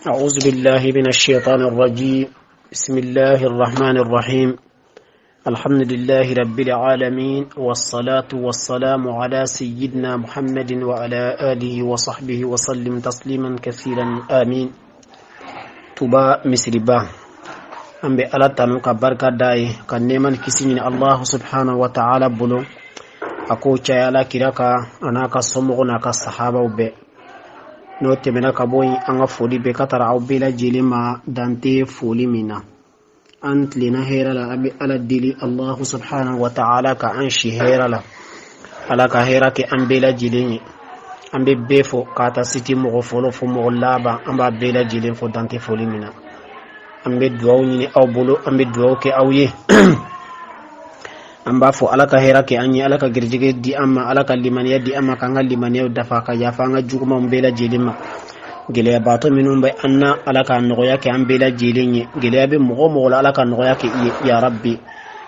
أعوذ بالله من الشيطان الرجيم. بسم الله الرحمن الرحيم. الحمد لله رب العالمين، والصلاة والسلام على سيدنا محمد وعلى آله وصحبه وسلم تسليما كثيرا آمين. تبا مسربا أم بألا تنوك بركة داي كنيمان كسين الله سبحانه وتعالى بلو أكو چايالا كراكا أناكا سمغناكا الصحابة وبي no temena ka boy anga foli be katara aw bela jilima dante foli mina ant lina hera la abi ala dili Allah subhanahu wa ta'ala ka an shi hera la ala ka hera ke an bela jilini ambe befo kata siti mo folo fo mo laba amba bela jilin fo dante foli mina ambe duaw ni aw bolo ambe duaw ke awye amba fo alaka hera ke anyi alaka girjige di amma alaka limaniya di amma kanga limaniya dafa ka ya fanga juguma mbela jelima gele bato minum bay anna alaka noya ke ambela jelinye gele be mo la alaka noya ke ya rabbi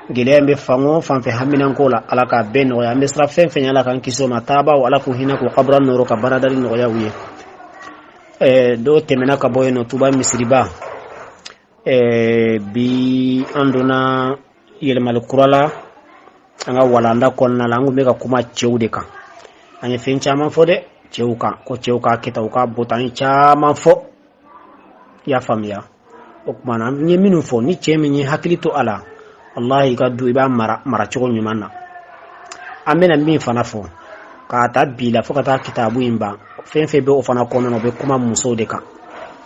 gele be fango fanfe haminan kola alaka be noya misra fen fen alaka kiso mataba wala ku hina ko qabran noro ka baradari noya wiye do temena ka boyno tuba misriba bi andona yelmal kurala anga walanda konna langu mega kuma cheude ka anya fen chama fode cheuka ko cheuka kita uka botani chama fo ya famia okmana nye minu fo ni chemi ni hakilito ala wallahi ka du iba mara choko nyumana amena mi fana fo ka ta bila fo ka ta kitabu imba fen fe be o fana kono no be kuma muso de ka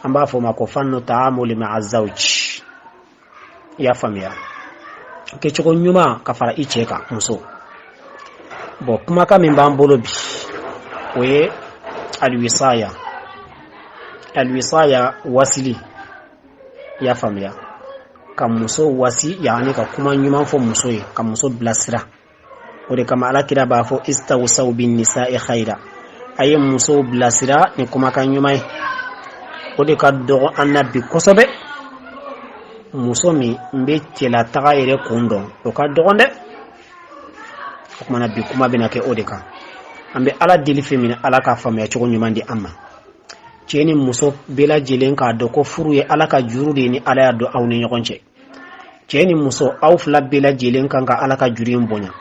amba fo mako fanno ta'amuli ma'a zawj ya famia ke choko nyuma kafara icheka muso bo kuma ka min bambolo bi we alwisaya wasili ya famia kam muso wasi yani ka kuma nyuma fo muso ye kam muso blasira ode kama ala kira ba fo istawsaw bin nisa'i khaira ay muso blasira ni kuma ka nyuma ode ka do annabi kosobe musomi mbe tela taga ere kundo o ka dogonde kuma bi kuma bina ke odeka ambe ala dili femina ala ka famya chogo nyumandi amma cheni muso bela jelen ka do ko furu ye ala ka juru de ni ala ya do awni nyokonche cheni muso aw fla bela jelen kan ka ala ka juri mbonya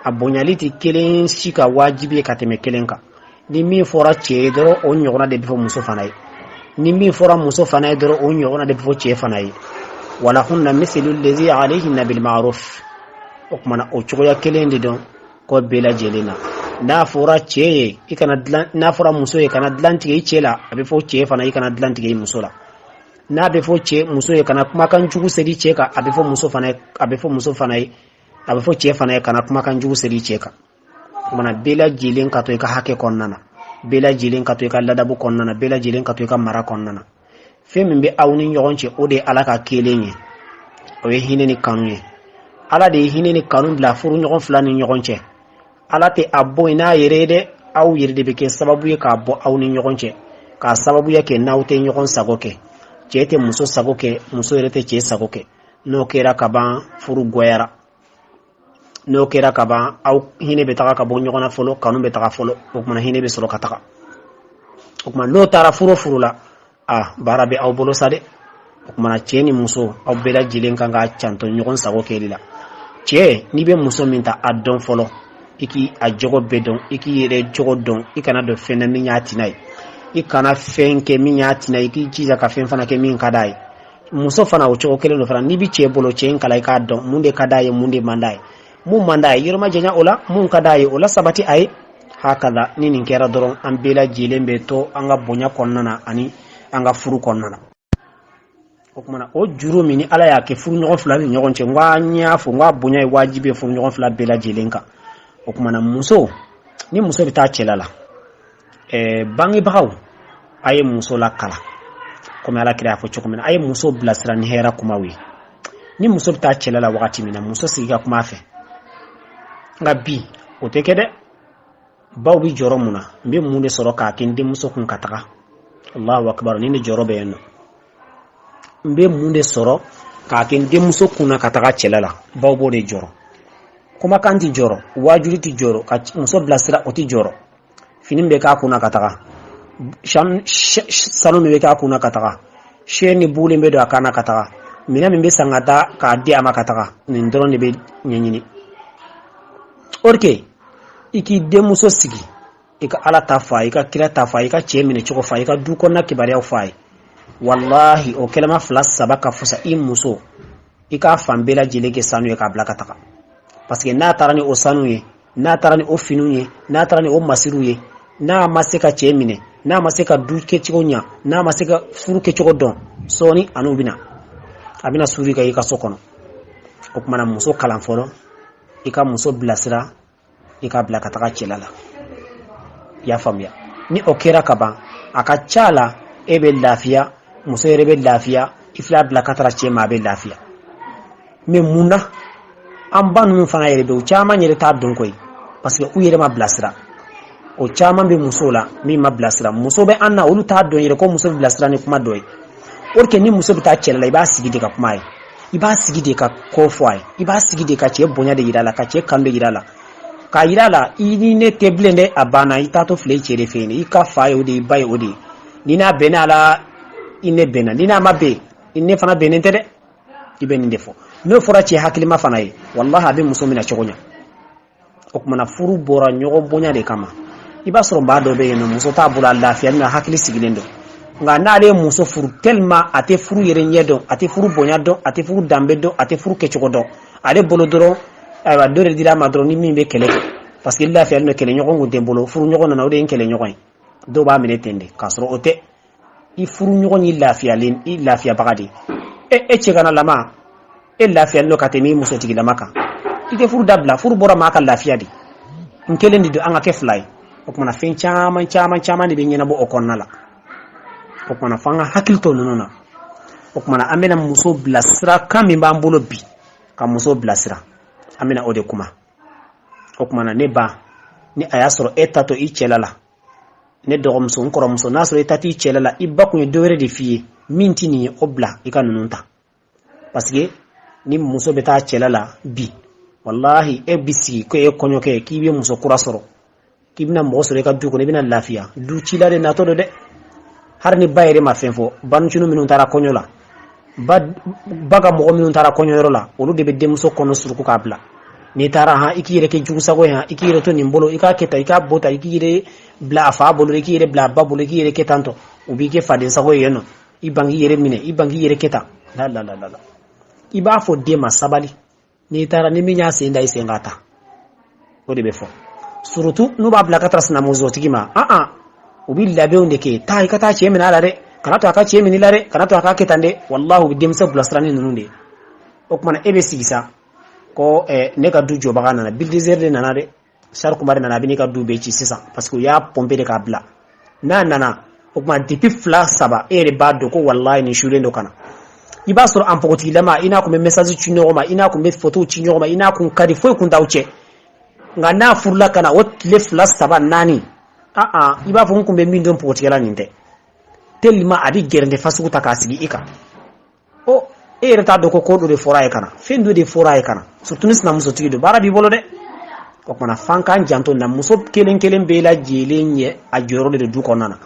abonya liti kelen sika wajibi ka teme kelenka ni mi fora chedro o nyogona de bifo muso fanai ni mi fora muso fanai dro o nyogona de bifo che fanai wala hunna mithlu alladhi alayhinna bil ma'ruf okmana o choya kelendi don ko bela jelena na fura cheye ikana na fura muso e kana dlanti e chela abe fo che fana ikana dlanti e muso la na be fo che muso e kana kuma kan jugu sedi cheka abe fo muso fana abe fo che fana kana kuma kan jugu sedi cheka mana bela jelen ka to e ka hake konnana bela jelen ka to e ka ladabu konnana bela jelen ka to e ka mara konnana femi be awni nyogonche ode alaka kelenye o ye hineni kanunye ala de hineni kanun bla furu nyogon flani nyogonche ala te abbo ina yerede aw yerede be ke sababu ye ka abbo awni nyogonche ka sababu ye ke nawte nyogon sagoke chete muso sagoke muso yerete che sagoke no kera kaba furu goyara no kera kaba aw hine be taka kabo nyogona folo kanun be taka folo okmana hine be solo kataka okmana no tara furu la barabe aw bolo sade mana cheni muso aw bela jilen kanga chanto nyogon sago kelila che ni be muso minta adon folo iki ajogo bedon iki yere jogo don ikana do fena minyati nai ikana fenke minyati nai iki jiza ka fen fana ke min kadai muso fana o jogo kelelo fana ni bi che bolo chen kala ka don munde kadai munde mandai mun mandai yirma jenya ola mun kadai ola sabati ai hakala nini kera doron an bela jilen be to anga bonya konnana ani anga furu konnana okumana o juru mini ala ya ke furu nyogon fula ni nyogon che ngwa nya fu ngwa bunya e wajibe furu nyogon fula bela jelenka okumana muso ni muso bita chelala bangi bagaw aye muso la kala kuma ala kira fo chokumena aye muso blasira ni hera kuma wi ni muso bita chelala wakati mina muso siga kuma fe ngabi o tekede baw bi joro muna mbe munde soro ka kende muso kun kataka Allahu akbar ni joro be no mbe munde soro ka ken demuso kuna kataka chelala bawbo de joro kuma kanti joro wajuri ti joro ka muso blasira oti joro finim be ka kuna kataka sham salon be ka kuna kataka sheni bulen be do akana kataga mina min be sangata ka di ama kataga nin doron de be nyenyini orke iki demuso sigi ika ala tafa ika kira tafa ika chemine choko fa ika du konna kibariya fa wallahi o kelama flas sabaka fusa imuso ika fambela jileke sanu ya kabla kataga parce que na tarani o sanu ye na tarani o finu ye na tarani o masiru ye na maseka chemine na maseka du ke chigonya na maseka furu ke chigodon soni anubina abina suri ka ika sokono o kuma na muso kalan folo ika muso blasira ika bla kataga chelala ya famya ni okera kaba aka chala ebe lafiya muso rebe lafiya ifla bla katara chema be lafiya me muna amba nu fana yere be o chama nyere ta don koy parce que u yere ma blasira o chama be muso la mi ma blasira muso be anna olu ta don yere ko muso blasira ni kuma doy orke ni muso be ta chelala iba sigi de ka kuma ay iba sigi de ka ko foy iba sigi de ka che bonya de yirala ka che kambe yirala ka yirala ini ne teblende abana itato fle chere fene ika fayo de bay odi nina benala ine bena nina mabe ine fana benente de ibeni defo no fora ci hakilima fana yi wallahi abi musumina chogonya okuma furu bora nyogo bonya de kama iba soro mbado be no muso ta bula lafiya na hakili sigilendo nga nale muso furu telma ate furu yere nyedo ate furu bonya do ate furu dambe do ate furu kechogo do ale bolo doro aywa dore dira ma doro ni mimbe kele parce que lafiya no kele nyogo ngunde bolo furu nyogo na ode kele nyogo do ba mine tende kasro ote i furu nyogo ni lafiya len i lafiya bagadi e chegana lama e lafiya no katemi muso tigi lamaka ite furu dabla furu bora maka lafiya di nkele ndi do anga ke fly okuma na fen chama ni be nyina bo okonnala okuma na fanga hakilto nonona okuma na amena muso blasra kami mbambulo bi ka muso blasra amena ode kuma okuma na neba ni ayasro etato i chelala ne do muso nkoro muso nasro etati chelala ibaku ni dowere de fiye minti ni obla ikanununta parce que ni muso beta chelala bi wallahi e bisi ko e konyo ke kibe muso kura soro kibina mo soro ka du ko ne bina lafiya du chilare na to de har ni bayre ma fenfo banu chunu minun tara konyo la baga mo minun tara konyo la olu de be de muso kono suru ko kabla ni tara ha ikire ke jugu sago ha ikire to ni mbolo ika keta ika bota ikire bla afa bolo ikire bla babolo ikire ketanto ubi ke fade sago yeno ibangi yere mine ibangi yere keta la iba fo de ma sabali ni tara ni minya se ndai se ngata o de be fo surutu no ba bla katras na mozo tigima ubi labe onde ke tai kata che mina lare kana to aka che mini lare kana to aka ketande wallahu bidem sa blastrani nununde okmana ebe sigisa ko ne ka du joba kana na bulldozer de nanade sar kumare nana bi ne ka du be ci sisa parce que ya pomper de ka bla nana okma depuis fla saba ere bado ko wallahi ni shure ndo kana iba soro ampokoti lama ina ko message ci nyoma ina ko photo ci nyoma ina ko kadi foy kun dawche nga na furla kana wot le fla saba nani iba fo kumbe min don pokoti kala ninte telma adi gernde fasu ta kasigi ika o ere ta do ko do de foray kana fendo de foray kana surtout nis na muso tigido bara bi bolo de ko mana fankan janto na muso kelen bela jelenye a joro de du konana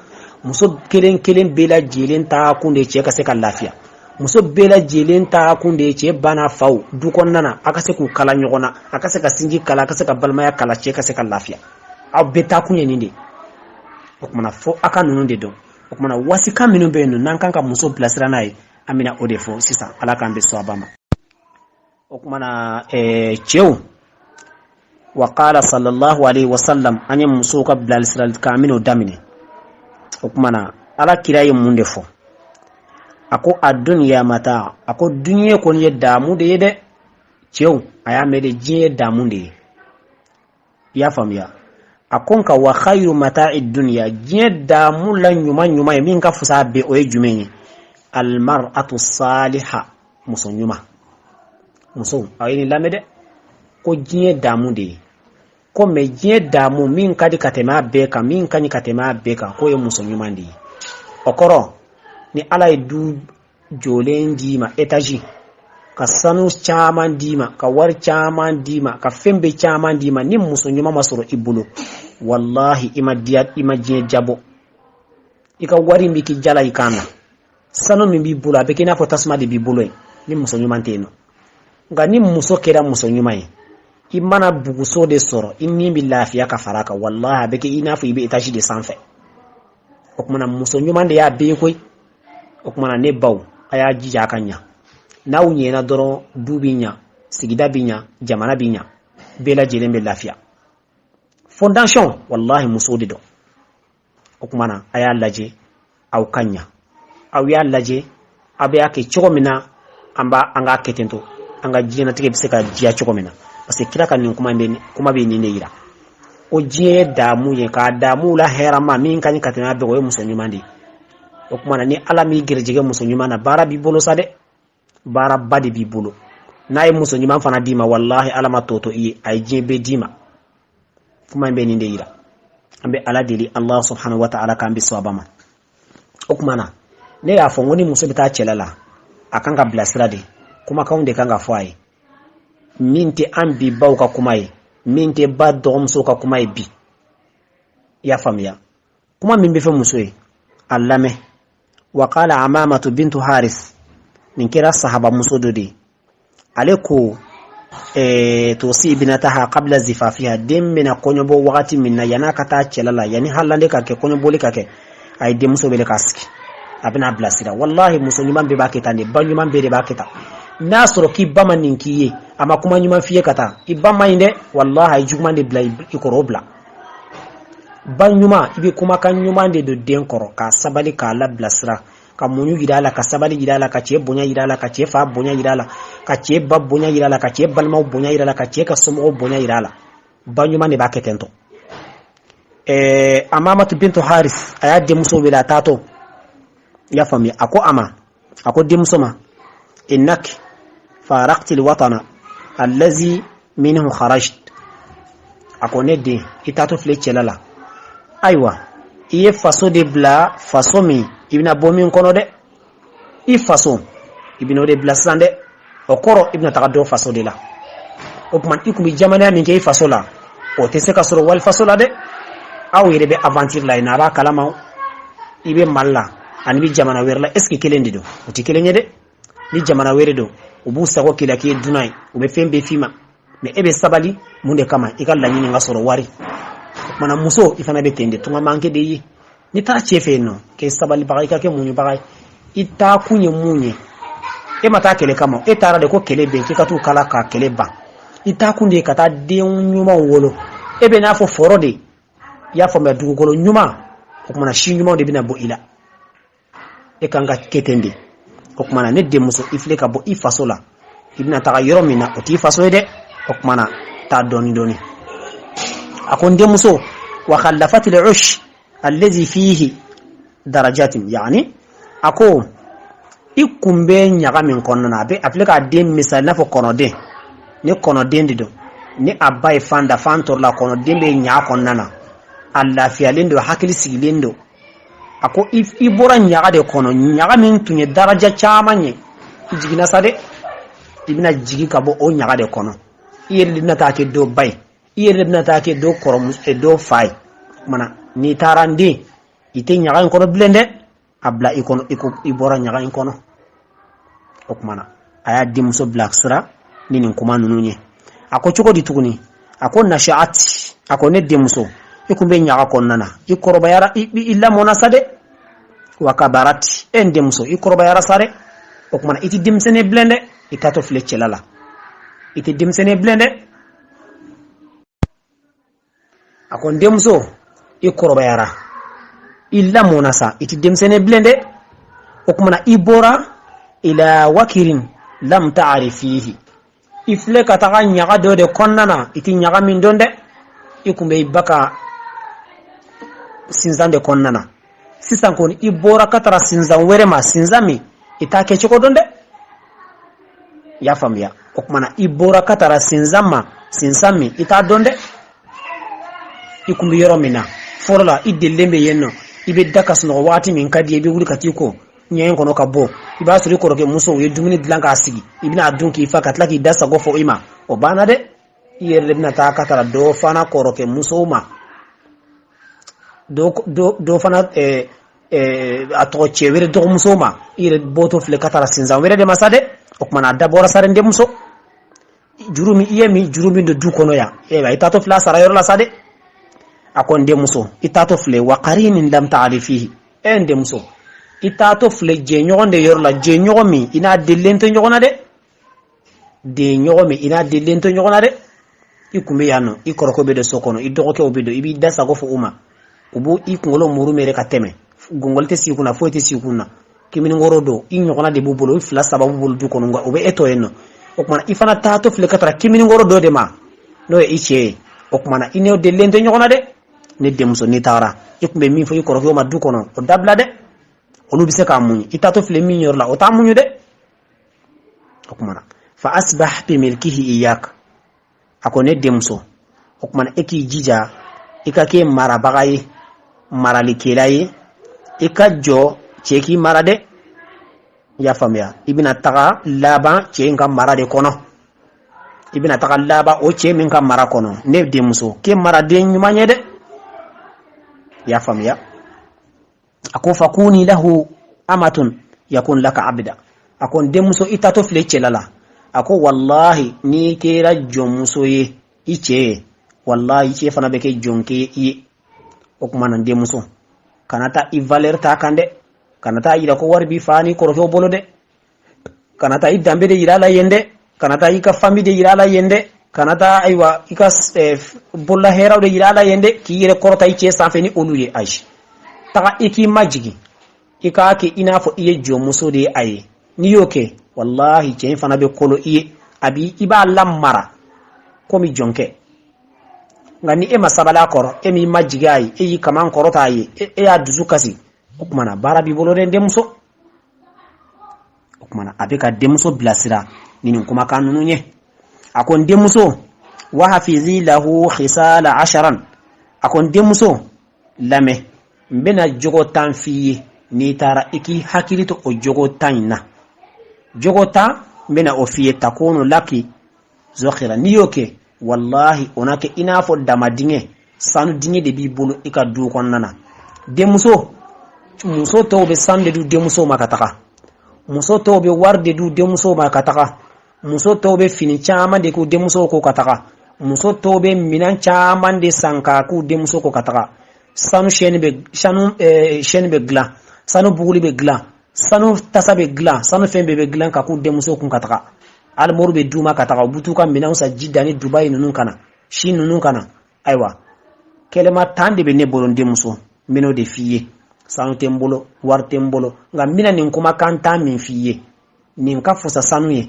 muso kelen bela jelen ta kunde ce ka se ka lafiya muso bela jelen ta kunde ce bana faw du konnana aka se ku kala nyogona aka se ka singi kala aka se ka balmaya kala ce ka se ka lafiya aw beta kunye ninde ko mana fo aka nunu de don ko mana wasika minu be nan kanka muso plasira nayi amina odefo sisa ala kan be so abama ko mana cew wa qala sallallahu alaihi wasallam anya muso ka blasira kamino damine ko mana ala kirayi munde fo ako adunya mata ako dunye ko ni damu de de cew aya mede jiye damu de ya famiya akonka wa khairu mata'id dunya jiye damu la nyuma min ka fusa be o jumenye al mar'atu salihah muso nyuma muso ayini lamede ko jiye damu de ko me jiye damu min kadi katema be ka min kani katema be ka ko ye muso nyuma ndi okoro ni ala du jolen dima etaji ka sanu chaman dima ka war chaman dima ka fembe chaman dima ni muso nyuma masoro ibulo wallahi imadiyat imajiye jabo ika wari mbiki jala ikana sanu min b'i bolo a bɛ k'i n'a fɔ tasuma de b'i bolo ye ni muso ɲuman tɛ yen nɔ nka ni muso kɛra muso ɲuman ye i mana buguso de sɔrɔ i ni bɛ lafiya ka fara kan wallahi a bɛ kɛ i n'a fɔ i bɛ étage de sanfɛ o kumana muso ɲuman de y'a bɛɛ ye koyi o kumana ne baw a y'a jija a ka ɲa n'aw ɲɛna dɔrɔn du bɛ ɲa sigida bɛ ɲa jamana bɛ ɲa bɛɛ lajɛlen bɛ lafiya fondation wallahi muso de don o kumana a y'a lajɛ aw ka ɲa aw y'a lajɛ a bɛ y'a kɛ cogo min na an k'a kɛ ten to an ka diɲɛlatigɛ bɛ se ka diya cogo min na parce que kira ka nin kuma bɛ nin de yira o diɲɛ ye daamu ye k'a daamu la hɛrɛma min ka ɲi ka tɛmɛ a bɛɛ o ye muso ɲuman de ye o kumana ni ala m'i gɛrɛjɛgɛ muso ɲuman na baara b'i bolo sa dɛ baara ba de b'i bolo n'a ye muso ɲuman fana d'i ma wallahi ala ma tɔ to i ye a ye diɲɛ bɛɛ d'i ma kuma in bɛ nin de yira an bɛ ala deli Allah subhanahu wa ta'ala k'an bɛ sababa ma o kumana ne y'a fɔ n ko ni muso bɛ taa cɛla la a kan ka bilasira de kumakanw de kan ka fɔ a ye min tɛ an bi baw ka kuma ye min tɛ ba dɔgɔmuso ka kuma ye bi i y'a faamuya kuma min bɛ fɛ muso ye a lamɛn wa qala Amamatu bintu Haris nin kɛra sahaba muso dɔ de ale ko tusi ibnataha qabla zifafiha den bɛna kɔɲɔbɔ wagati min na yan'a ka taa cɛla la yani halande ka kɛ kɔɲɔbɔli ka kɛ a ye denmuso wele k'a sigi a bɛna bilasira wallahi muso ɲuman bɛɛ b'a kɛ tan de ba ɲuman bɛɛ de b'a kɛ tan n'a sɔrɔ k'i ba ma nin k'i ye a ma kuma ɲuman f'i ye ka taa i ba ma ɲi dɛ wallahi a ye juguman de bila i kɔrɔ o bila ba ɲuman i bɛ kumakan ɲuman de don den kɔrɔ k'a sabali k'a labilasira ka muɲu jira a la ka sabali jira a la ka cɛ bonya jira a la ka cɛ fa bonya jira a la ka cɛ ba bonya jira a la ka cɛ balimaw bonya jira a la ka cɛ ka somɔgɔw bonya jira a la ba ɲuman de b'a kɛ ten tɔ Amamatu bintu Haris a y'a denmuso wele a taatɔ i y'a faamuya a ko a ma a ko denmuso ma innaki faraqti alwatana allazi minhu kharajt a ko ne den i taatɔ filɛ cɛla la ayiwa i ye faso de bila faso min i bɛna bɔ min kɔnɔ dɛ i faso i bɛna o de bila sisan dɛ o kɔrɔ i bɛna taga dɔ faso de la o tuma i kun bɛ jamanaya min kɛ i faso la o tɛ se ka sɔrɔ wali faso la dɛ aw yɛrɛ bɛ aventure la yen a b'a kalama i bɛ Mali la ani bɛ jamana wɛrɛ la est ce que kelen de don o tɛ kelen ye dɛ ni jamana wɛrɛ don u b'u sago k'i la k'i ye dunan ye u bɛ fɛn bɛɛ f'i ma mais e bɛ sabali mun de kama i ka laɲini ka sɔrɔ wari o kumana muso i fana bɛ ten de tunga manque de ye ni taara cɛ fɛ yen nɔ k'e sabalibaga i ka kɛ muɲubaga ye i taa kun ye mun ye e ma taa kɛlɛ kama e taara de ko kɛlɛ bɛn k'i ka t'u kala ka kɛlɛ ban i taa kun de ye ka taa den ɲumanw wolo e bɛ n'a fɔ fɔrɔ de i y'a faamuya dugukolo ɲuman o kumana si ɲumanw de bɛna bɔ i la e kan ka kɛ ten de o kumana ne denmuso i filɛ ka bɔ i faso la i bɛna taga yɔrɔ min na o t'i faso ye dɛ o kumana taa dɔɔni dɔɔni a ko n denmuso wa khallafati al-ush allazi fihi darajatin yani a ko i kun bɛ ɲaga min kɔnɔna na a filɛ k'a den misali n'a fɔ kɔnɔden ni kɔnɔden de don ni a ba ye fan da fan tɔrɔ la kɔnɔden bɛ ɲaga kɔnɔna na a lafiyalen don hakili sigilen don a ko i bɔra ɲaga de kɔnɔ ɲaga min tun ye daraja caman ye i jiginna sa dɛ i bɛna jigi ka bɔ o ɲaga de kɔnɔ i yɛrɛ de bɛna taa kɛ dɔ ba ye i yɛrɛ de bɛna taa kɛ dɔ kɔrɔmuso dɔ fa ye kumana n'i taara n den i tɛ ɲaga in kɔnɔ bilen dɛ a bila i kɔnɔ i bɔra ɲaga in kɔnɔ o kumana a y'a denmuso bila sira ni nin kuma ninnu ye a ko cogo di tuguni a ko nashaati a ko ne denmuso i kun bɛ ɲaga kɔnɔna na i kɔrɔbayara i lamɔna sa dɛ wa kabarati e n denmuso i kɔrɔbayara sa dɛ o kumana i tɛ denmisɛnnin bilen dɛ i taatɔ filɛ cɛla la i tɛ denmisɛnnin bilen dɛ a ko n denmuso i kɔrɔbayara i lamɔna sa i tɛ denmisɛnnin bilen dɛ o kumana i bɔra ila wakirin lam ta'rifihi i filɛ ka taga ɲaga dɔ de kɔnɔna na i tɛ ɲaga min dɔn dɛ i kun bɛ i ba ka sinzan de kɔnɔna na sisan kɔni i bɔra ka taara sinzan wɛrɛ ma sinzan min i t'a kɛ cogo dɔn dɛ i y'a faamuya o kumana i bɔra ka taara sinzan ma sinzan min i t'a dɔn dɛ i kun bɛ yɔrɔ min na fɔlɔ la i delilen bɛ yen nɔ i bɛ da ka sunɔgɔ waati min ka di i bɛ wuli ka t'i ko ɲɛ in kɔnɔ ka bɔ i b'a sɔrɔ i kɔrɔkɛ muso u ye dumuni dilan k'a sigi i bɛna dun k'i fa ka tila k'i da sago fɔ i ma o banna dɛ i yɛrɛ de bɛna taa ka taara dɔ fana kɔrɔkɛ musow ma dɔ fana a to ce were do muso ma ire boto fle katara sinza were de masade o kuma dabora sare de muso jurumi iyemi jurumi do du kono ya ba itato fla sara yor la sade akon de muso itato fle wa qarinin lam ta'rifihi en de muso itato fle je nyogonde yor la je nyogomi ina delento nyogona de nyogomi ina delento nyogona de ikumbe yano ikoroko be de sokono idokoke obedo ibi dasa go fu uma ubu ikungolo muru mere kateme gongolte sikuna foite sikuna kimini ngorodo inyogona de bubulo ifla sababu bulu du kono nga obe eto enno okmana ifana tato fle katara kimini ngorodo de ma no e iche okmana ineo delento nyogona de ne demso ni tara ikumbe min fo ikoroko ma du kono o dabla de onu bise ka munyi itato fle min yor la o ta munyu de okmana fa asbah bi milkihi iyak akone demso okmana eki jija ikake mara bagaye mara likelaye ikajo cheki mara de ya famia ibina taga laba chenga mara de kono ibina taga laba o che minka mara kono ne demso ke mara de nyumanye de ya famia ako fakuni lahu amatun yakun laka abda akon demso itato fle chelala ako wallahi ni kera jomuso ye iche wallahi iche fana beke jonke ye okuma nan demuso kanata I valeur ta kande kanata ida ko warbi fani ko roto bolode kanata I dambe de ira la yende kanata I ka fambi de ira la yende kanata aywa ika bolla heraw de ira la yende ki yere korota iche sanfeni oluye aish taka iki majigi ika ke inafo iye jomuso de aye ni yoke wallahi chen fana be kolo iye abi iba lamara komi jonke ngani e masabala koro e mi majigai e yi kaman korota yi e ya duzu kasi okumana bara bi bolore ndemso okumana abeka demso blasira nini kuma kanunu nye akon demso wa hafizi lahu khisala 10 akon demso lame mbena jogo tanfi ni tara iki hakilito o jogo tanina jogota mbena ofiye takono laki zokhira niyoke wallahi onake inafo damadinge sanu dinge de bibulu ika du konnana demuso muso tobe sande du demuso makataka muso tobe warde du demuso makataka muso tobe fini chama de ku demuso ko kataka muso tobe minan chama de sanka ku demuso ko kataka sanu sheni be gla sanu buguli be gla sanu tasabe gla sanu fembe be glan ka ku demuso kun kataka al morbe duma kataka butuka minan sa jidani dubai nunun kana shi nunun kana aiwa kelema tande be ne boron demuso mino de fiye sanu tembolo war tembolo ngam mina nin kuma kanta min fiye nin ka fusa sanu ye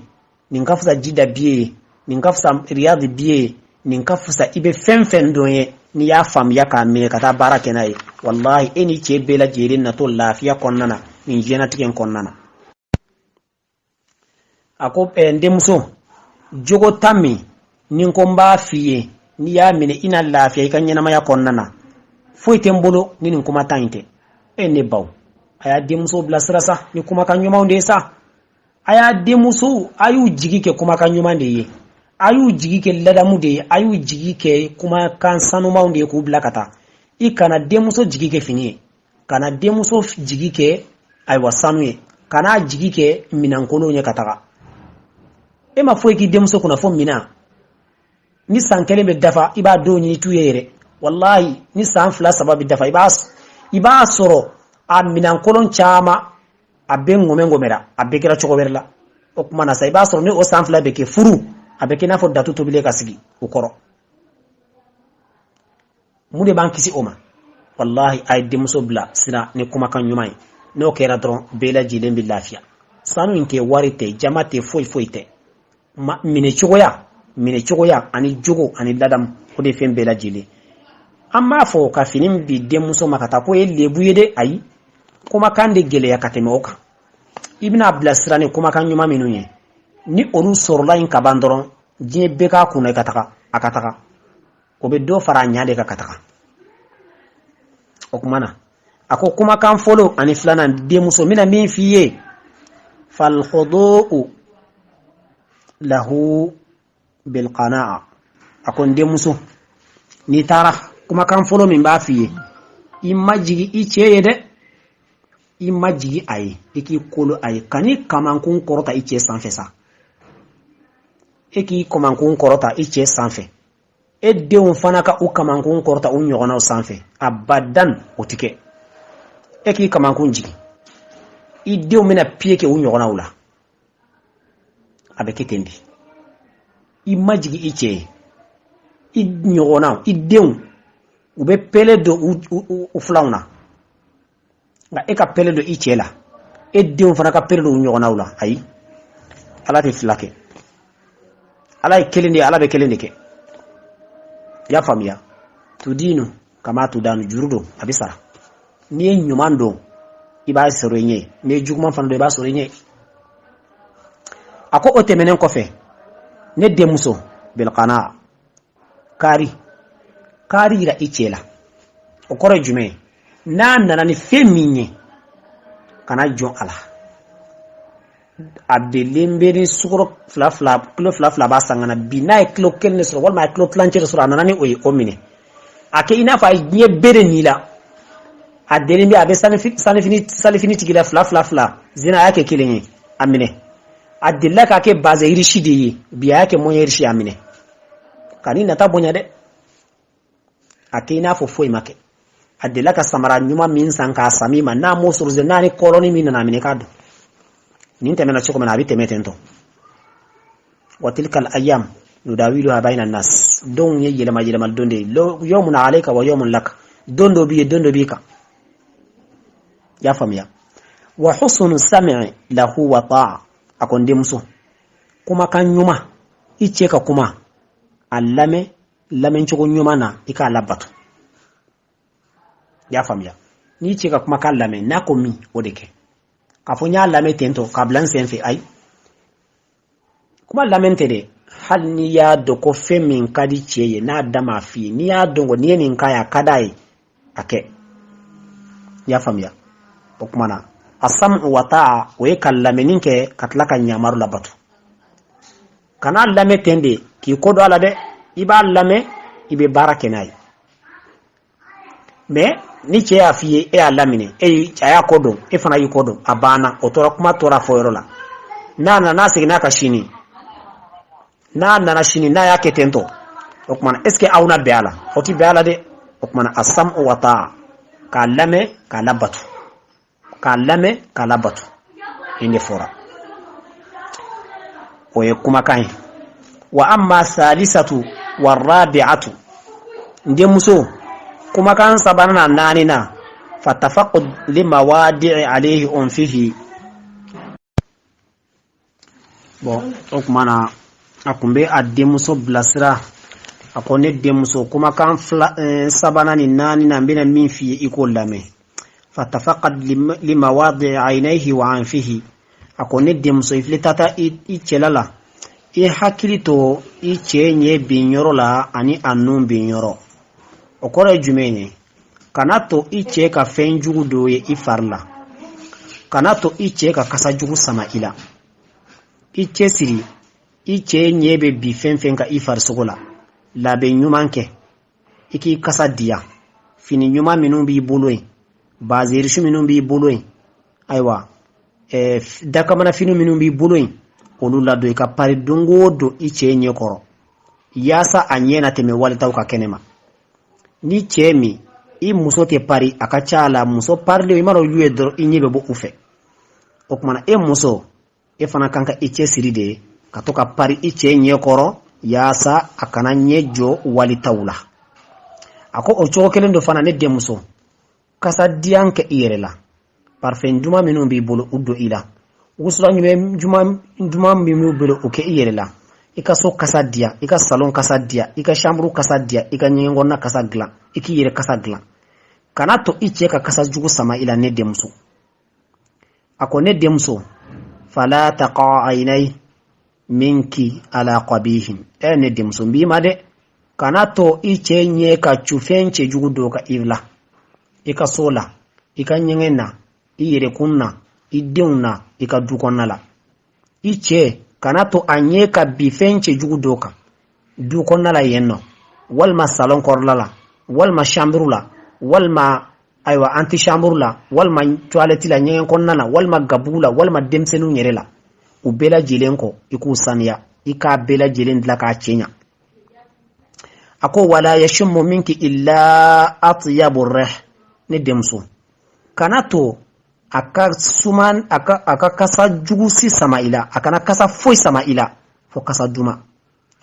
nin ka fusa jida biye nin ka fusa riyad biye nin ka fusa ibe fenfen donye ni ya fam ya ka me kata barake nayi wallahi eni ce bela jerin na to lafiya konnana nin jena tiken konnana ako ndemso jogo tammi nin ko mba fiye ni ya mine ina lafiya kan yana maya konnana foi tembolo nin kuma tante ene baw aya demso blasrasa ni kuma kan yuma onde sa aya demuso ayu jigike kuma kan yuma ndeye ayu jigike ladamu de ayu jigike kuma kan sanuma onde ku blakata ikana demuso jigike fini kana demuso jigike ay wasanuye kana jigike minankono nya kataka ema foi ki demuso kuna fo mina ni sankele be dafa iba do ni tuyere wallahi ni san fla sababu dafa iba soro a minankolon chama abengo mengomera abekira chokoberla okuma na sai ba soro ni o san fla be ke furu abeke na fo datu to bile kasigi ukoro mude bankisi oma wallahi ay demuso bla sira ni kuma kan nyumai no kera dron bela jilen bi lafiya sanu inte warite jamate foite ma mine chogoya ani jogo ani ladam ko de fen bela jile amma fo ka finim bi demuso makata ko e lebuye de ayi kuma kan de gele yakateme oka ibn abdullah ne kuma kan nyuma minunye ni onu sorla in kabandoron je beka kuna akataka ko be do fara nyaade ka kataka okumana ako kuma kan folo ani flana demuso mina min fiye fal khudu lahu bil qana'a akon demuso ni tara kuma kan folo min ba fiye imajigi iceye de i ma jigi a ye i k'i kolo a ye ka n'i kamankun kɔrɔta i cɛ sanfɛ sa e k'i kamankun kɔrɔta i cɛ sanfɛ e denw fana ka u kamankun kɔrɔta u ɲɔgɔnnaw sanfɛ abadan o tɛ kɛ e k'i kamankun jigi i denw bɛna piye kɛ u ɲɔgɔnnaw la a bɛ kɛ ten de i ma jigi i cɛ ye i ɲɔgɔnnaw i denw u bɛ pele don u filanw na nka e ka pele don i cɛ la e denw fana ka pele don u ɲɔgɔnnaw la ayi ala tɛ fila kɛ ala ye kelen de ye ala bɛ kelen de kɛ i y'a faamuya tudinu kama tudanu juru don a bɛ sara n'i ye ɲuman don i b'a sɔrɔ i ɲɛ n'i ye juguman fana don i b'a sɔrɔ i ɲɛ a ko o tɛmɛnen kɔfɛ ne denmuso Bilqana kaari yira i cɛ la o kɔrɔ ye jumɛn ye n'a nana ni fɛn min ye kana jɔn a la a belen bɛ ni sukoro kilo fila b'a san ka na bi n'a ye kilo kelen de sɔrɔ walima a ye kilo tilancɛ de sɔrɔ a nana ni o ye o minɛ a kɛ i n'a fɔ a ye diɲɛ bere n'i la a delen bɛ a bɛ salifini tigi la fila zina a y'a kɛ kelen ye a minɛ a delila k'a kɛ bazɛ yirisi de ye bi a y'a kɛ mɔɲɛ yirisi a minɛ ka ni nata bonya dɛ a kɛ i n'a fɔ foyi ma kɛ a delila ka samara ɲuman min san k'a san min ma n'a m'o sɔrɔ n'a ni kɔrɔni min nana a minɛ k'a dɔn nin tɛmɛna cogo min na a bɛ tɛmɛ ten tɔ wa tilkal ayyam nudawiluha bayna nas don ye yɛlɛma don de yawmun alayka wa yawmun lak don dɔ b'i ye don dɔ b'i kan y'a faamuya wa husnu sam'i lahu wa ta'a a ko n denmuso kumakan ɲuman i cɛ ka kuma a lamɛncogo ɲuman na i k'a labato y'a faamuya n'i cɛ ka kumakan lamɛn n'a ko min o de kɛ k'a fɔ n y'a lamɛn ten tɔ k'a bila n sen fɛ ayi kuma lamɛn tɛ dɛ hali n'i y'a dɔn ko fɛn min ka di cɛ ye n'a da m'a f'i ye n'i y'a dɔn ko n'i ye nin k'a ye a ka d'a ye a kɛ i y'a faamuya o kuma na a sam'u wa ta'a o ye ka lamɛnni kɛ ka tila ka ɲamaru labato kana lamɛn ten de k'i ko dɔn a la dɛ i b'a lamɛn i bɛ baara kɛ n'a ye mais ni cɛ y'a f'i ye e y'a laminɛ a y'a ko dɔn e fana y'i ko dɔn a banna o tora kuma tora fɔ yɔrɔ la n'a seginna ka sini n'a nana sini n'a y'a kɛ ten tɔ o kumana est ce que aw na bɛn a la o ti bɛn a la dɛ o kumana a sam'u wa ta'a k'a lamɛn k'a labato k'a lamɛn k'a labato nin de fɔra o ye kumakan ye wa amma salisatu wa rabi'atu n denmuso kumakan sabanan na naani na fatafaqud limawadi'i alayhi unfihi bon o kumana a kun bɛ a denmuso bilasira a ko ne denmuso kumakan sabanan ni naani na n bɛna min f'i ye i k'o lamɛn fatafaqad limawadi'i aynayhi wa anfihi a ko ne denmuso i filɛ tata i cɛla la i hakili to i cɛ ɲɛ bin yɔrɔ la ani a nun bin yɔrɔ o kɔrɔ ye jumɛn ye kana to i cɛ ka fɛn jugu dɔ ye i fari la kana to i cɛ ka kasa jugu sama i la i cɛ siri i cɛ ɲɛ bɛ bi fɛn fɛn ka i farisogo la labɛn ɲuman kɛ i k'i kasa diya fini ɲuman minnu b'i bolo yen bazirisu minnu b'i bolo yen ayiwa dakamana fini minnu b'i bolo yen olu ladon i ka pari don o don i cɛ ɲɛ kɔrɔ yaasa a ɲɛ na tɛmɛ walitaw ka kɛnɛ ma ni cɛ min i muso tɛ pari a ka ca la muso parilen i ma dɔn olu ye dɔrɔn i ɲɛ bɛ bɔ u fɛ o kumana e muso e fana kan ka i cɛ siri de ka to ka pari i cɛ ɲɛ kɔrɔ yaasa a kana ɲɛ jɔ walitaw la a ko o cogo kelen do fana ne denmuso kasa diyan kɛ i yɛrɛ la parfɛn juma minnu b'i bolo u don i la wusulan juma minnu bolo o kɛ i yɛrɛ la i ka so kasa diya i ka salon kasa diya i ka chambre kasa diya i ka ɲɛgɛn kɔnɔna kasa dilan i k'i yɛrɛ kasa dilan kana to i cɛ ka kasa jugu sama i la ne denmuso a ko ne denmuso fala taqa aynay minki ala qabihin ne denmuso n b'i ma dɛ kana to i cɛ ɲɛ ka cufɛn cɛ jugu dɔ ka i la i ka so la i ka ɲɛgɛn na i yɛrɛkun na i denw na i ka du kɔnɔna la i cɛ kana to a ɲɛ ka bi fɛn cɛ jugu dɔ kan du kɔnɔna la yen nɔ walima salon kɔrɔla la walima chambre la walima aywa antichambre la walma toilette la ñen ko nana walma gabu la walma demsenu ñere la u bela jilen ko iku saniya ika bela jilen la ka cenya ako wala yashmu minki illa atyabur rih ne demso kanato aka suman aka kasa jugusi sama ila akana kasa foi sama ila fo kasa duma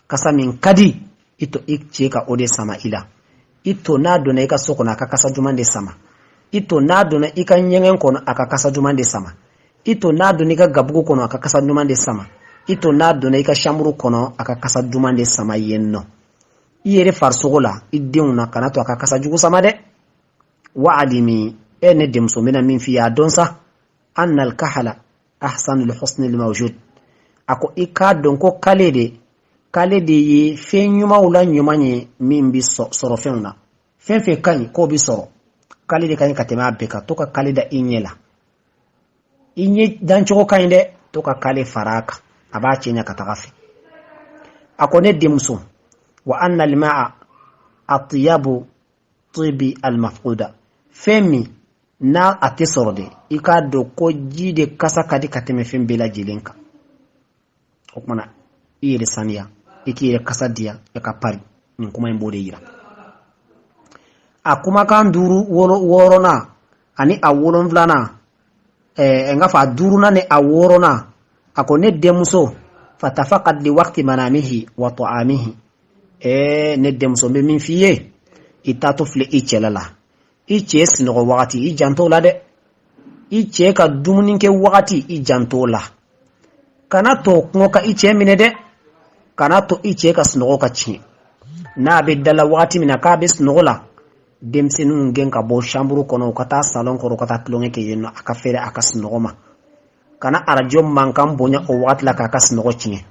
kasa min kadi ito ikche ka ode sama ila ito na dona ika sokona aka kasa duma de sama ito na dona ika nyengen kono aka kasa duma de sama ito na dona ika gabugo kono aka kasa duma de sama ito na dona ika shamuru kono aka kasa duma de sama yenno iyere farsogola iddeuna kanato aka kasa jugu sama de wa alimi ene demso mina min fi adonsa anna al kahala ahsan al husn al mawjud ako ika don ko kalede yi fe nyuma wala nyuma nye min bi soro fenna fe kan ko bi soro kalede kan katema beka to ka kaleda inyela inye dan choko kainde to ka kale faraka aba chenya katagafi ako ne demso wa anna al ma'a atyabu tibi al mafquda femi na ate sorode ika do ko jide kasa kadi kateme fem bela jilenka okmana ire saniya ikire kasa dia eka pari nin kuma imbode yira akuma kan duru worona ani awolon vlana ngafa duru na ne aworona akone demso fatafaqad li waqti manamihi wa ta'amihi ne demso be min fiye itato fle ichelala iche sinogo wakati i janto la de iche ka dumuni ke wakati i janto la kana to ngoka iche mine de kana to iche ka sinogo ka chi na be dala wakati mina ka be sinogo la demsenu ngen ka bo shamburu kono kata salon ko kata tlonge ke yeno aka fere aka sinogo ma kana arajo mankam bonya o wakati la ka sinogo chi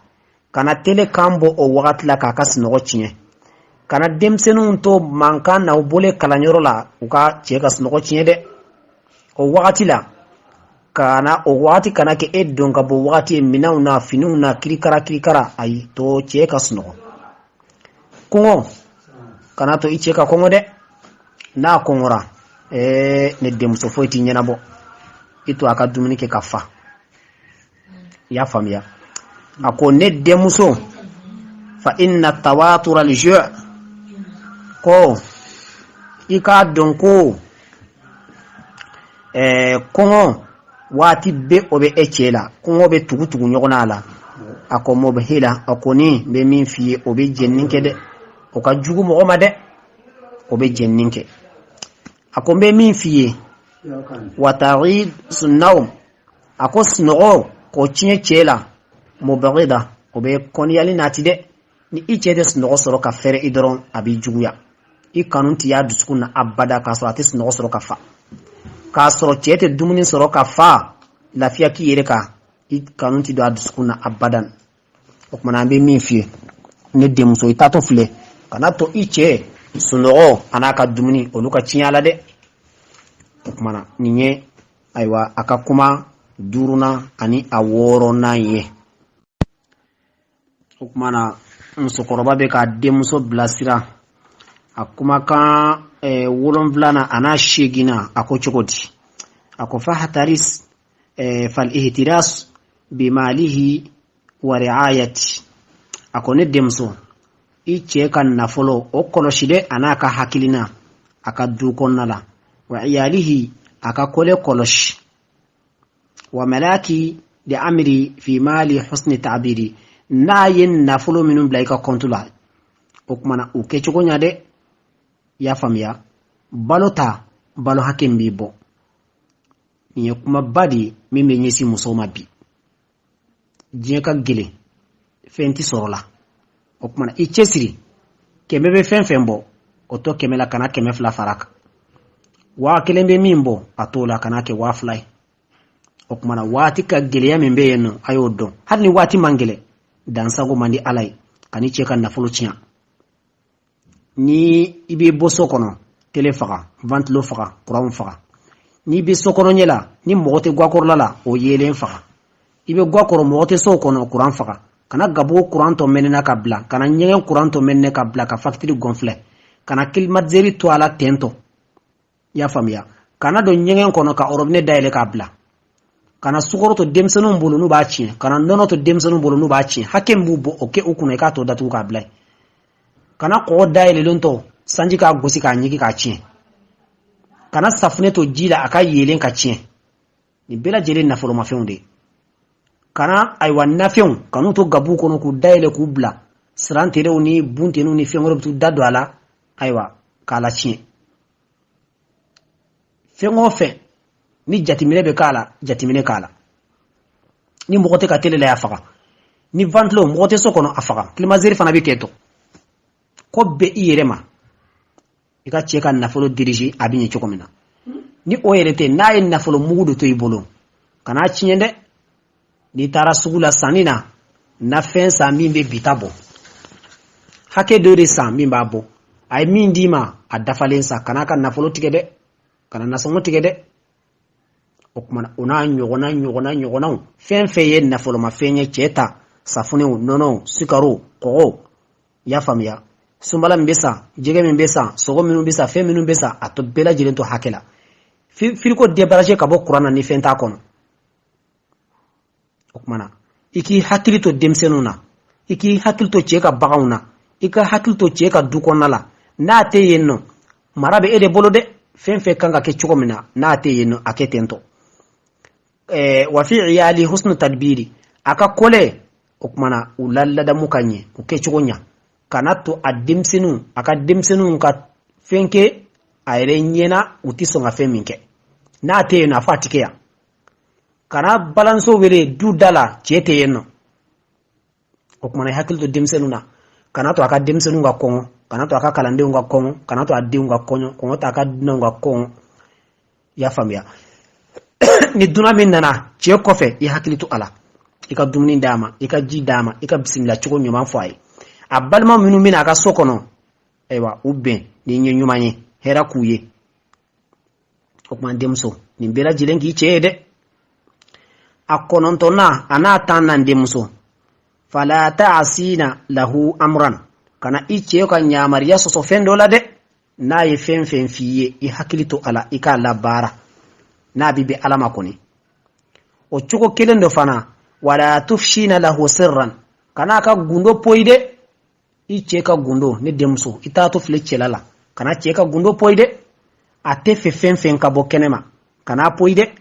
kana tele kambo o wakati la ka sinogo chi kana demsenu to mankan na ubole kalanyoro la uka cheka snoko chiede o wakati la kana o wakati kana ke edonga bo wakati mina una finu na kirikara ay to cheka snoko kongo kana to icheka kongo de na kongora ne demso foiti nyana bo itu aka dumuni ke kafa ya famia ako ne demso fa inna tawatur al-ju' ko ika donko kongo wati be obe echela kongo be tugutugu nyogona la akomo be hela akoni be min fi obe jenninke de o ka jugu mo ma de obe jenninke akombe min fi watarid sunnawm akos no ko chinye chela mubarida obe konyali natide ni ichede sno soro ka fere idron abi juguya i kanunti ya duskuna abada ka so atis no soro ka fa ka soro chete dumuni soro ka fa lafiya ki yere ka i kanunti do duskuna abadan okmana be min fi ne demso itato fle kana to iche suno anaka dumuni oluka chinyala de okmana ninye aywa aka kuma duruna ani aworo naye okmana musokoroba be ka demso blasira akuma kan wolonvlana ana shegina ako chokoti ako fa hataris fal ihtiras bimalihi wa riayati ako ne demso iche kan nafolo o koloshide anaka hakilina aka dukonnala wa iyalihi aka kole kolosh wa malaki li amri fi mali husni ta'biri na yin nafolo minun blaika kontula okmana uke chokonya de ya famia balota balo hakem bibo ni kuma badi mimbe nyesi musoma bi jeka gele fenti sorola okmana ichesiri kemebe fenfembo oto kemela kana keme fla faraka wa kelembe mimbo atola kana ke wa fly okmana wati ka gele ya membe yeno ayodo hadni wati mangele dansago mandi alay kani cheka na fulu chia ni ibe boso kono tele faga ventilo faga courant faga ni be sokono nyela ni mogote gwakor lala o yelen faga ibe gwakor mogote so kono courant faga kana gabo courant to menena kabla kana nyen courant to menena kabla ka factory gonfle kana kilmatzeri to ala tento ya famia kana do nyengen kono ka orobne dayele ka bla kana sugoro to demsenu bolo nu ba chi kana nono to demsenu bolo nu ba chi hakem bu oke ukuna ka to datu ka bla kana ko dayele lonto sanji ka gosi ka nyiki ka chi kana safne to jila aka yelen ka chi ni bela jele na folo mafeunde kana ay wan nafion kanu to gabu kono ku dayele ku bla srantere oni bunte no ni fengoro tu dadu ala aywa kala chi fengo fe ni jatimine be kala jatimine kala ni mogote ka tele la afaka ni vantlo mogote sokono afaka klimazeri fana be keto ko be irema ika cheka na folo dirigi abinye chokomina ni oyelete na en na folo mugudo to ibolo kana chinyende ni tara sugula sanina na fensa mimbe bitabo hake dore sa mimba bo ay mindima adafalensa kana kan na folo tikede kana na songo tikede okmana una nyogona fen yen na folo ma fenye cheta safune nono sukaro ko ya famia sumbala mbesa jege mbesa sogo minu mbesa fe minu mbesa ato bela jilento hakela filko debaraje ka bo qur'ana ni fenta kono okmana iki hakilito demsenuna iki hakilito cheka bagauna ika hakilito cheka dukonnala na te yenno marabe ede bolode fen fe kanga ke chukomina na te yenno aketento wa fi iyali husnu tadbiri aka kole okmana ulalla da mukanye uke chukonya kanato adimsinu aka dimsinu ka fenke ayre nyena utiso nga feminke na te yenno afatike ya kana balanso wele du dala chete yenno okmana hakilito dimsinu na kanato aka dimsinu nga kongo kanato aka kalande nga kongo kanato adi nga konyo kongo ta aka dina nga kongo ya famia ni duna min nana che kofe ya hakilitu ala ika dumni dama ika ji dama ika bismillah chuko nyuma fay abalma minu mina aka sokono ewa ubbe ni nyuma nyi hera kuye okman demso ni bela jilengi chede akonontona ana tanna demso fala ta'sina lahu amran kana iche ka nyamariya so fendola de na ye fen fiye I hakilito ala ika labara na bibi alama koni o chuko kelendo fana wala tufshina lahu sirran kana ka gundo poide iche ka gundo ni demso itato flechelala kana cheka gundo poide ate fen ka bokenema kana poide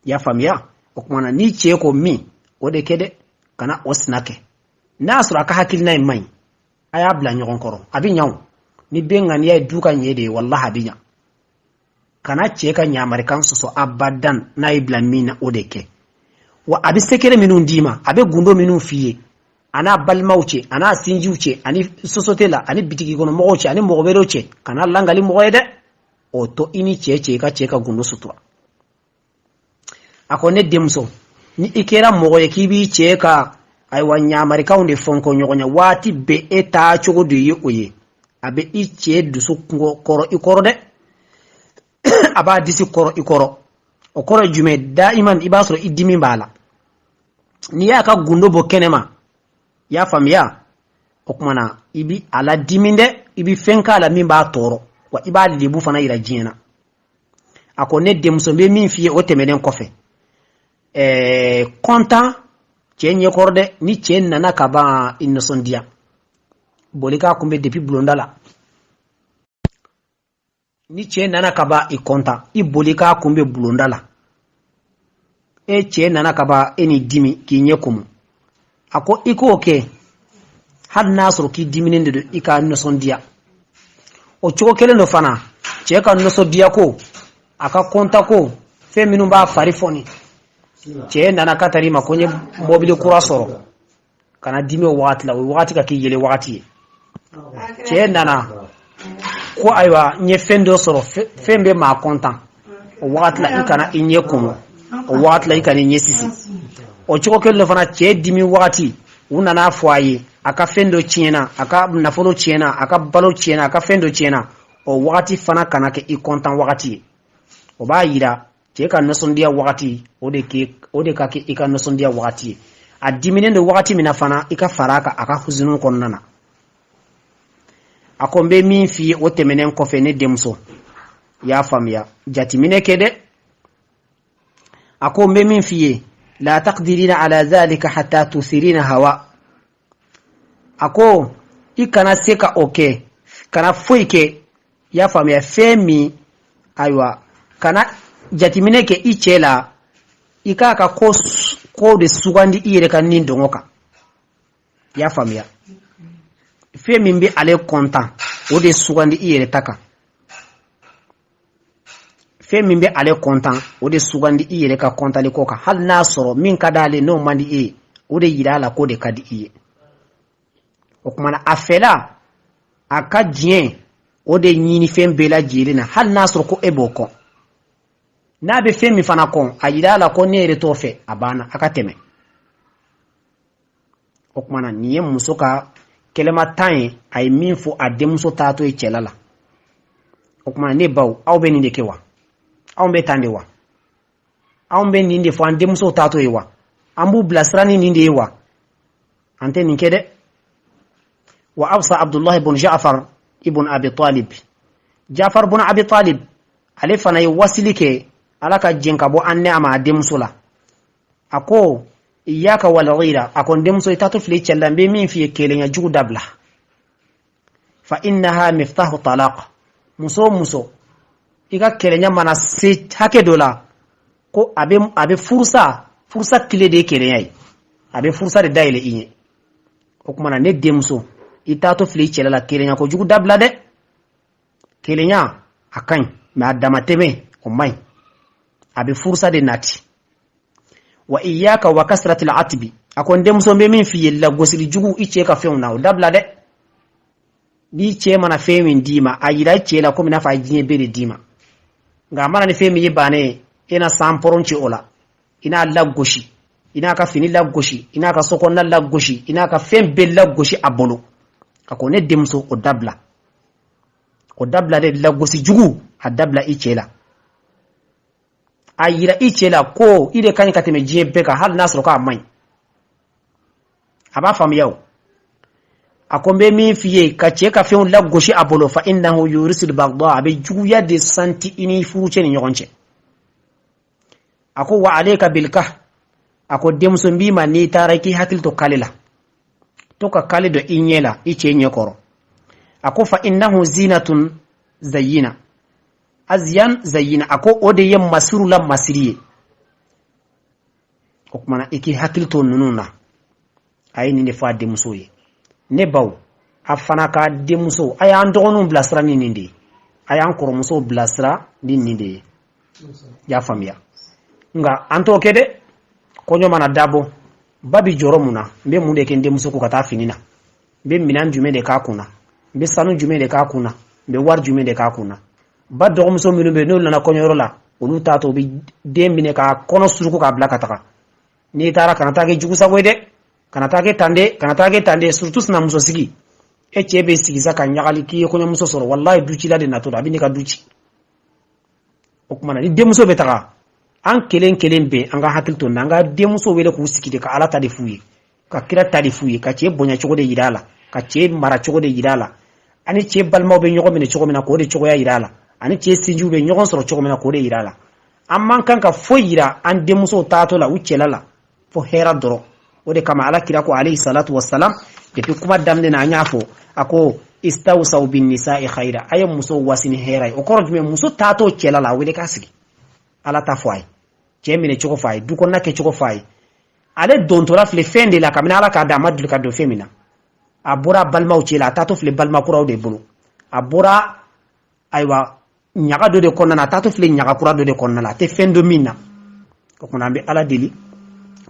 ya famia okmana ni cheko mi ode kede kana osnake nasura ka hakilina imai aya bla nyogon koro abi nyaw ni benga ni ay duka nyede wallahi abinya kana cheka nyamari kan so abadan na ibla mina odeke wa abi sekere minun dima abe gundo minun fiye ana balmauche ana sinjuche ani sosotela ani bitiki kono mogoche ani mogoberoche kana langali mogoede oto ini cheka gundo sutura akone demso ni ikera mogoye kibi cheka ay wanyamari kaunde fonko nyogonya wati be eta chogo de yoye abe iche dusu koro ikoro de aba disi koro ikoro okoro jume daiman ibasro idimi bala ni aka gundo bo kenema ya famia okmana ibi ala diminde ibi fenka ala mimba toro wa ibali libu fana ira jina akone demso be min fiye o temenen kofe konta chenye korde ni chen nana kaba innosondia bolika kumbe depuis blondala ni chen nana kaba ikonta ibolika kumbe blondala chen nana kaba eni dimi kinye kumu ako iko oke had nasro ki dimine ndo ika innosondia o choko kelendo fana cheka innosondia ko aka konta ko feminu ba farifoni che nana katari makonye mobile kurasoro kana dime wati ka kiyele wati che nana ko aywa nye fendo soro fembe ma kontan o wati la ikana inye kumu o wati la ikana inye sisi o choko kele fana che dimi wati unana fwaye aka fendo chiena aka nafolo chiena aka balo chiena aka fendo chiena o wati fana kana ke I kontan wati o ba yira cheka nosondia wakati ode kake ika nosondia wakati adiminende wakati minafana ika faraka aka huzunu konnana akombe min fi otemenen kofe ne demso ya famiya jatimine kede ako min fiye la taqdirina ala dhalika hatta tusirina hawa ako ikana seka oke kana foike ya famiya femi aywa kana jatimine ke ichela ikaka ko de sugandi ire kan nin dongoka ya famiya femi mbi ale content o de sugandi ire taka femi mbi ale content o de sugandi ire ka contali koka hal nasoro min kadale no mandi o de yirala ko de kadi o kuma afela aka jien o de nyini fem bela jirina hal nasoro ko eboko na be femi fana kon ayirala ko nere to fe abana akateme o kuma niye muso ka kelema tan ay min fo ademso tato e chelala o kuma ne baw aw be ni de kewa aw be tande wa aw be ni de fo ademso tato e wa ambu blasrani ni de wa ante ni kede wa absa abdullah ibn ja'far ibn abi talib ja'far ibn abi talib alifana yuwasilike alaka jenka bo anne ama ademso la ako iyaka wal ghira akon demso itatu fli cellambe min fi kelenya jugu dabla fa innaha miftahu talaq muso iga kelenya mana se hake dola ko abe fursa kile de kelenya abe fursa de daile inye o kuma na ne demso itatu fli celala kelenya ko jugu dabla de kelenya akan ma damateme o mai abe fursa de nati wa iyyaka wa kasratil atbi akon demso be min fi yella gosiri jugu ice ka feuna o dabla de bi ce mana femin dima ayira ce la ko mina fa jinye be de dima ga mana ne femi yibane ina samporonci ola ina laggoshi ina ka fini laggoshi ina ka sokon na laggoshi ina ka fem be laggoshi abolo akon ne demso o dabla de laggosi jugu a dabla ice la ayira ichela ko ide kan kateme jebe ka hal nasro ka mai aba fam yaw akombe mi fiye ka che ka fiun la goshi abolo fa innahu yurisul bagda abi juya de santi ini furuche ni nyogonche ako wa alayka bilka ako demso mbi ma ni taraki hakil to kalila to ka kalido inyela iche nyekoro ako fa innahu zinatun zayyina azyan zayyina ako ode yem masirula masiriye okmana iki hakilto nununa ayini ne fa demuso ye ne baw afana ka demuso ayan dogonu blasra ni nindi ayan koromuso blasra din nindi ya famia nga anto kede konyo mana dabo babi joromuna mbe munde ke demuso ko kata finina mbe minan jume de ka kuna mbe sanu jume de ka kuna mbe war jume de ka kuna ba dogum so minu be no na konyoro la olu tato bi dembine ka kono suruko ka blaka taka ni tara kanata ke jugu sagwede kanata ke tande surtout na muso sigi e chebe sigi saka nyagali ki ko muso soro wallahi duci la de nato abini ka duci okmana ni demuso be taka an kelen be anga hakilto nanga demuso wele ku sigi de ka ala ta de fuyi ka kira ta de fuyi ka che bonya chogo de yidala ka che mara chogo de yidala ani che balmo be nyogo mine chogo mina ko de chogo ya yidala ani che sinjube nyogon soro chogo mena ko de yirala amman kanka fo yira an demuso tato la uccelala fo hera doro o de kama ala kira ko alayhi salatu wassalam depuis kuma damne na nyafo ako istawsaw bin nisa'i khaira ayam muso wasini hera o koroj me muso tato celala wele kasigi ala ta fo ay chemine chogo fay du ko nake chogo fay ale dontora fle fende la kamina ala ka da madul ka do femina abura balma ucela tato fle balma kura de bulu abura aywa nyaga do de konnana tato fle nyaga kura do de konnala te fendo minna ko kuna be ala dili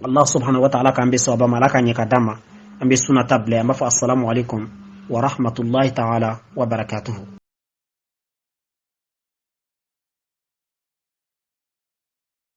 Allah subhanahu wa ta'ala kan be sawaba malaka nyaka dama ambe sunna table amma fa assalamu alaikum wa rahmatullahi ta'ala wa barakatuhu